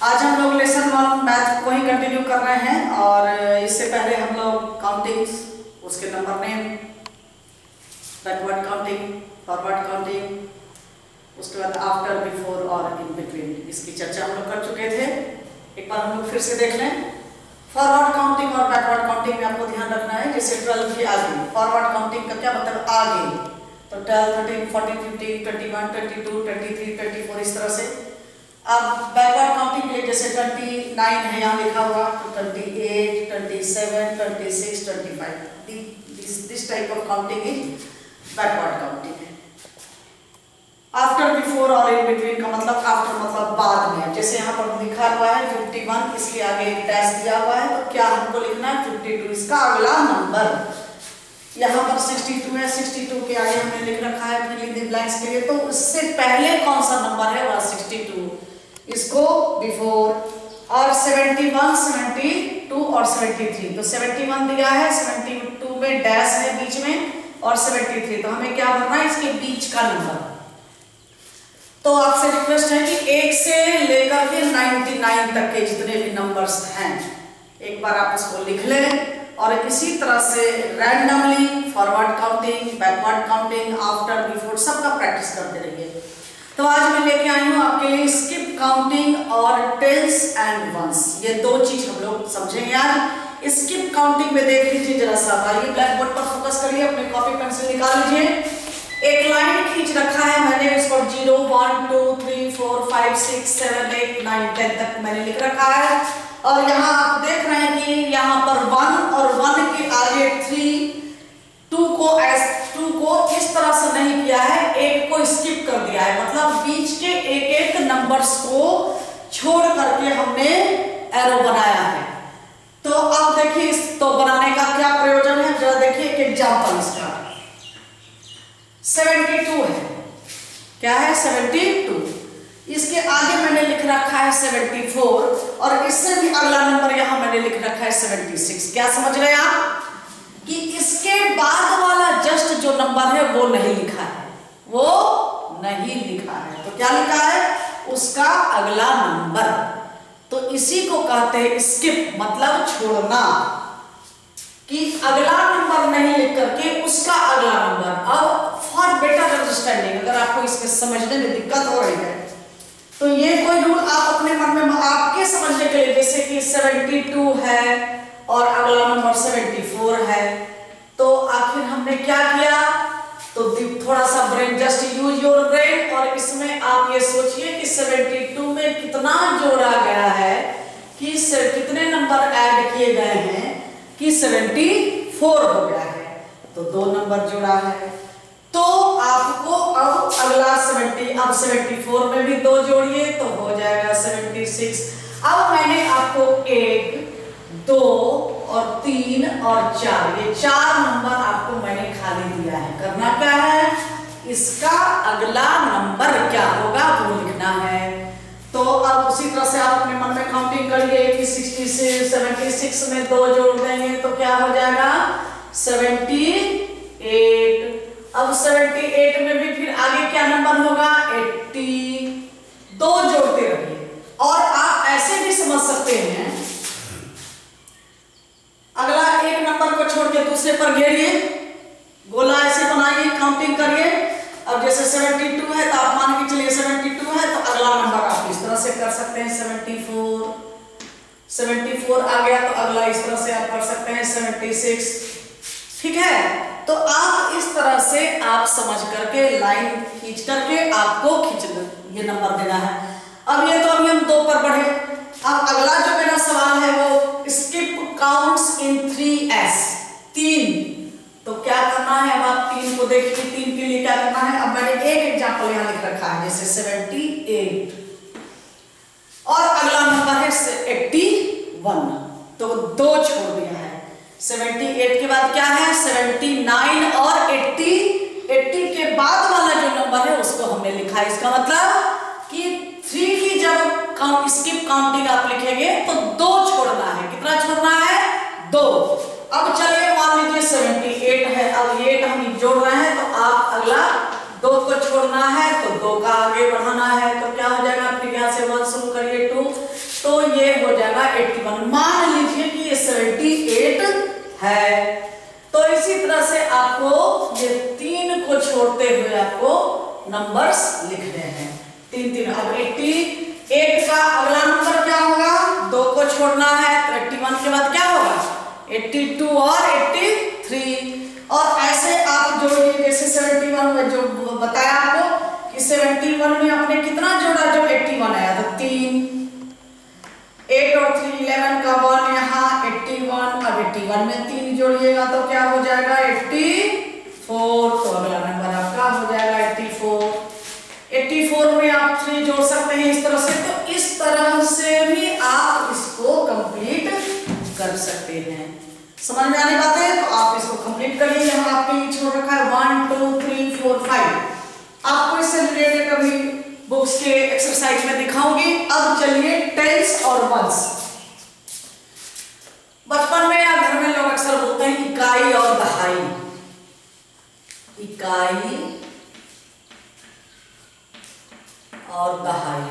आज हम लोग लेसन 1 मैथ को ही कंटिन्यू कर रहे हैं और इससे पहले हम लोग काउंटिंग्स, उसके number name, backward counting, forward counting, उसके बाद आफ्टर, बिफोर और इन बिटवीन, इसकी चर्चा हम लोग कर चुके थे। एक बार हम लोग फिर से देख लें। फॉरवर्ड काउंटिंग और बैकवर्ड काउंटिंग में आपको ध्यान रखना है, जैसे 12 के आगे। फॉरवर्ड काउंटिंग का क्या मतलब? आगे। तो 12, 13, 14, 15, 21, 22, 23, 24 इस तरह से। अब बैकवर्ड काउंटिंग के लिए जैसे 29 है यहाँ लिखा हुआ, तो 28, 27, 26, 25, this type of counting is backward counting है। आफ्टर, बिफोर और इन बिटवीन का मतलब आफ्टर मतलब बाद में। जैसे यहाँ पर लिखा हुआ है 51, इसलिए आगे एक डैश दिया हुआ है, तो क्या हमको लिखना है? 52, इसका अगला नंबर। यहाँ पर 62 है, 62 के आगे हमने लिख रखा है फिल इन द ब्लैंक्स के लिए, तो उससे पहले कौन सा नंबर है? वह 62, इसको बिफोर। और 71, 72 और 73, तो 71 दिया है, 72 में डैश है बीच में और 73, तो हमें क्या भरना है? इसके बीच का नंबर। तो आपसे रिक्वेस्ट है कि 1 से लेकर के 99 तक के जितने भी नंबर्स हैं एक बार आप उसको लिख लें और इसी तरह से randomly forward counting, backward counting, after, before सबका प्रैक्टिस करते रहिए। तो आज मैं लेके आई हूँ आपके लिए स्किप काउंटिंग और टेल्स एंड वंस, ये दो चीज हम लोग समझेंगे आज। स्किप काउंटिंग में देख लीजिए जरा सा, आइए ब्लैक बोर्ड पर फोकस करिए, अपने कॉपी पेंसिल निकाल लीजिए। एक लाइन खींच रखा है मैंने, इसको 0, 1, 2, 3, 4, 5, 6, 7, 8, 9, 10 तक मैंने लिख रखा है। और यहाँ आप देख रहे हैं कि यहाँ पर 1 और 1 के आगे 3, 2 को इस तरह से नहीं किया है, 1 को स्किप कर दिया है, मतलब बीच के एक एक नंबर्स को छोड़ करके हमने एरो बनाया है। तो अब देखिए तो बनाने का क्या प्रयोजन है, जरा देखिए एक एग्जांपल इसका। 72 है, क्या है? 72, इसके आगे मैंने लिख रखा है 74 और इससे भी अगला नंबर यहां मैंने लिख रखा है 76। क्या समझ रहे हैं आप कि इसके बाद वाला जस्ट जो नंबर है वो नहीं लिखा है, वो नहीं लिखा है, तो क्या लिखा है? उसका अगला नंबर। तो इसी को कहते हैं स्किप, मतलब छोड़ना, कि अगला नंबर नहीं लिख करके उसका अगला नंबर। अब फॉर बेटर अंडरस्टैंडिंग, अगर आपको इसमें समझने में दिक्कत हो रही है तो ये कोई रूल आप अपने मन में आपके समझने के लिए, जैसे कि 72 है और अगला नंबर 74 है, तो आखिर हमने क्या किया? तो थोड़ा सा brain, just use your brain, और इसमें आप ये सोचिए कि 72 में कितना जोड़ा गया है, कि कितने नंबर ऐड किए गए हैं कि 74 हो गया है, तो 2 नंबर जुड़ा है। तो आपको अब अगला 74 में भी 2 जोड़िए तो हो जाएगा 76। अब मैंने आपको 1, 2 और 3 और 4, ये 4 नंबर आपको मैंने खाली दिया है। करना क्या है? इसका अगला नंबर क्या होगा वो लिखना है। तो अब उसी तरह से आप अपने मन में काउंटिंग करिए कि 76 में 2 जोड़ देंगे तो क्या हो जाएगा? 78। अब 78 में भी फिर आगे क्या नंबर होगा? 80। 2 जोड़ते रहिए। और आप ऐसे भी समझ सकते हैं, अगला एक नंबर को छोड़ के दूसरे पर घेरिए, गोला ऐसे बनाइए, काउंटिंग करिए। अब जैसे 72 है तो आप मान के चलिए 72 है तो अगला नंबर आप इस तरह से कर सकते हैं 74 आ गया तो अगला इस तरह से आप कर सकते हैं 76। ठीक है, तो आप इस तरह से आप समझ करके लाइन खींच करके आपको ये नंबर देना है। अब ये तो अभी हम 2 पर बढ़े। अब अगला जो मेरा सवाल है वो स्किप काउंट्स इन 3s, 3। तो क्या करना है? अब आप 3 को देखिए, 3 के लिए क्या करना है? अब मैंने एक एग्जांपल यहाँ लिख रखा है, जैसे 78 और अगला नंबर है 81, तो 2 छोड़ दिया है। 78 के बाद क्या है? 79 और 80 के बाद वाला जो नंबर है उसको हमने लिखा है। इसका मतलब कि 3 की जब स्किप काउंटिंग आप लिखेंगे तो 2 छोड़ना है। कितना छोड़ना है? 2। अब चलिए मान लीजिए 78 है, अब 8 हम जोड़ रहे हैं तो आप अगला 2 को छोड़ना है तो 2 का आगे बढ़ाना है, तो क्या हो जाएगा? फिर यहाँ से 1 शुरू करिए, 2 नंबर्स लिखने हैं, 3 अब 88 का अगला नंबर क्या होगा, 2 को छोड़ना है तो 81 के बाद क्या होगा 82 और 83, और ऐसे आप जोड़िए। जैसे 71 में जो बताया आपको कि 71 में आपने कितना जोड़ा, जब 81 आया तो 3, 8 और 3 11 का 1 यहाँ 81, अब 81 में 3 जोड़िएगा तो क्या हो जाएगा 84, तो अगला नंबर आपका हो जाएगा 84। 84 में आप 3 जोड़ सकते हैं इस तरह से, तो इस तरह से भी आप इसको कंप्लीट कर सकते हैं। समझ में आने बात है, तो आप इसको कंप्लीट करिए। यहाँ आपके लिए छोड़ रखा है 1 2 3 4 5, आपको इससे रिलेटेड कभी बुक्स के एक्सरसाइज में दिखाऊंगी। अब चलिए टेंस और वंस। बचपन में या घर में लोग अक्सर बोलते हैं इकाई और दहाई, इकाई और दहाई,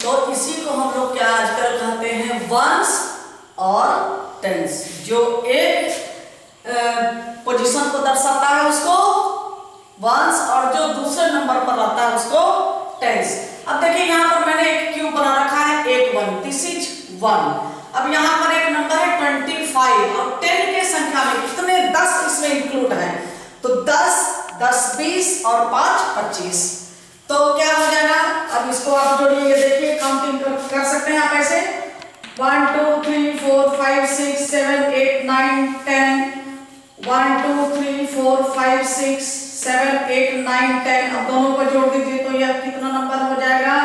तो इसी को हम लोग क्या आजकल कहते हैं वंस और टेंस। जो एक पोजीशन को दर्शाता है उसको वंस, और जो दूसरे नंबर पर रहता है उसको टेंस। अब देखिए यहाँ पर मैंने एक क्यूब बना रखा है, एक 1, दिस इज 1। अब यहाँ पर एक नंबर है 25, और 10 के संख्या में कितने 10 इसमें इंक्लूड है, तो 10 10 20 और 5 25, तो क्या हो जाएगा। अब इसको आप जोड़िए, देखिए काउंटिंग कर सकते हैं आप ऐसे 1 2 3 4 5 6 7 8 9 10, 1 2 3 4 5 6 7 8 9 10। अब दोनों को जोड़ दीजिए तो यह कितना नंबर हो जाएगा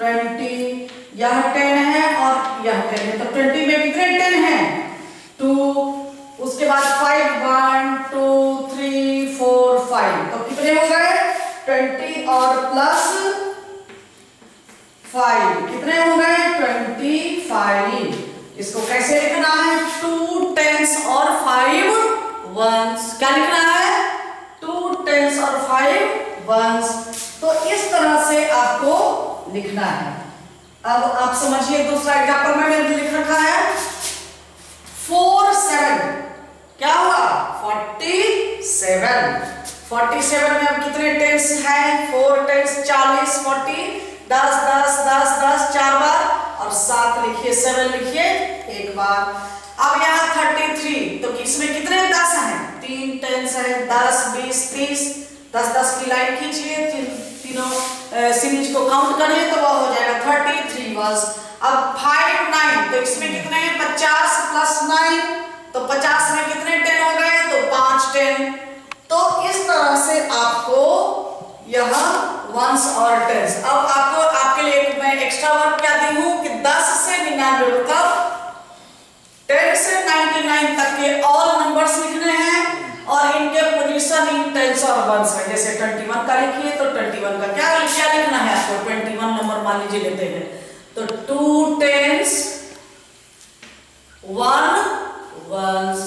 20, यह 10 है और यह 10 है, तो 20 में कितने 10 हैं 2, उसके बाद 5 1 2 3 4 5, तो कितने हो गए 20 और प्लस 5 कितने हो गए 25। इसको कैसे लिखना है 2 टेंस और 5 वंस, क्या लिखना है 2 टेंस और 5 वंस, तो इस तरह से आपको लिखना है। अब आप समझिए दूसरा एग्जांपल मैंने लिख रखा है 4 7, क्या हुआ 47। 47 में अब कितने टेंस हैं 4 टेंस 40 40, 10 10 10 10 4 बार, और 7 लिखिए 7 लिखिए एक बार। अब यहाँ 33, तो इसमें कितने 10 हैं 3 टेंस है 10 20 30, 10 10 की लाइन खींचिए, तीनों सीरीज को काउंट करिए तो वह हो जाएगा 33 वर्स। अब 5 9, तो इसमें कितने 50 प्लस 9, तो 50 में कितने 10 हो गए, तो 5 10। तो इस तरह से आपको यह वंस और टेंस। अब आपको आपके लिए मैं एक्स्ट्रा वर्क क्या दी हूं कि 10 से 99 तक 10 से 99 तक के ऑल नंबर्स लिखने हैं, और इनके पोजीशन इन टेंस और वंस में। जैसे 21 का लिखिए तो 21 का क्या लिखना है आपको 21 नंबर मान लीजिए लेते हैं, तो 2 टेंस 1 वंस।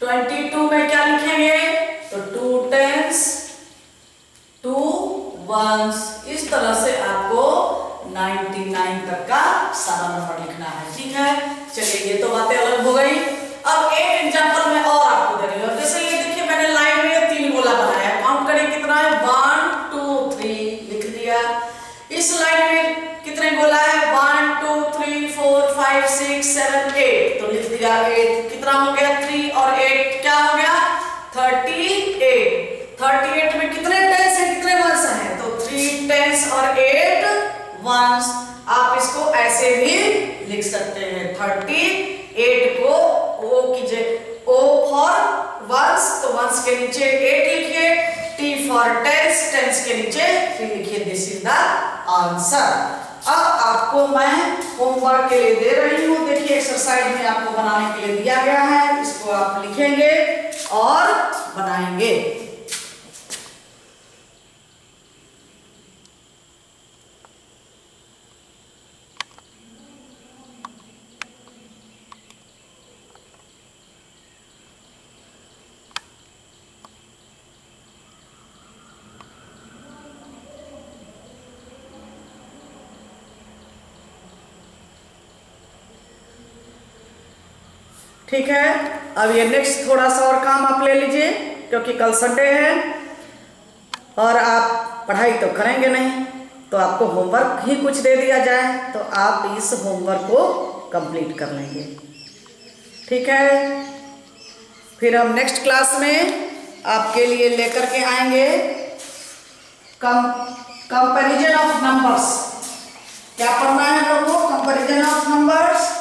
22 में क्या लिखेंगे, तो 2 टेंस 2 वंस। इस तरह से आपको 99 तक का सारा नंबर लिखना है, ठीक है। चलिए ये तो बातें अलग हो गई। अब एक एग्जांपल में और आपको दे रही हूं, जैसे ये देखिए मैंने लाइन में 3 गोला बनाया, काउंट करिए कितना है 1 2 3 लिख दिया। इस लाइन में कितने गोला है 1 2 3 4 5 6 7 8, तो लिख दिया 8। कितना हो गया 3 और 8 क्या हो गया 38। 38 में कितने टेंस है कितने वंस हैं, तो 3 टेंस और 8 वंस। आप इसको ऐसे भी लिख सकते हैं 38 को ओ कीजिए, ओ फॉर वंस, तो वंस के नीचे 8 लिखिए, टी फॉर टेंस, टेंस के नीचे 3 लिखिए। This is the answer. अब आपको मैं होमवर्क के लिए दे रही हूं, देखिए एक्सरसाइज में आपको बनाने के लिए दिया गया है, इसको आप लिखेंगे और बनाएंगे। ठीक है, अब ये नेक्स्ट थोड़ा सा और काम आप ले लीजिए क्योंकि कल संडे है और आप पढ़ाई तो करेंगे नहीं, तो आपको होमवर्क ही कुछ दे दिया जाए तो आप इस होमवर्क को कंप्लीट कर लेंगे। ठीक है, फिर हम नेक्स्ट क्लास में आपके लिए लेकर के आएंगे कंपैरिजन ऑफ नंबर्स। क्या पढ़ना है लोगों? Comparison of numbers.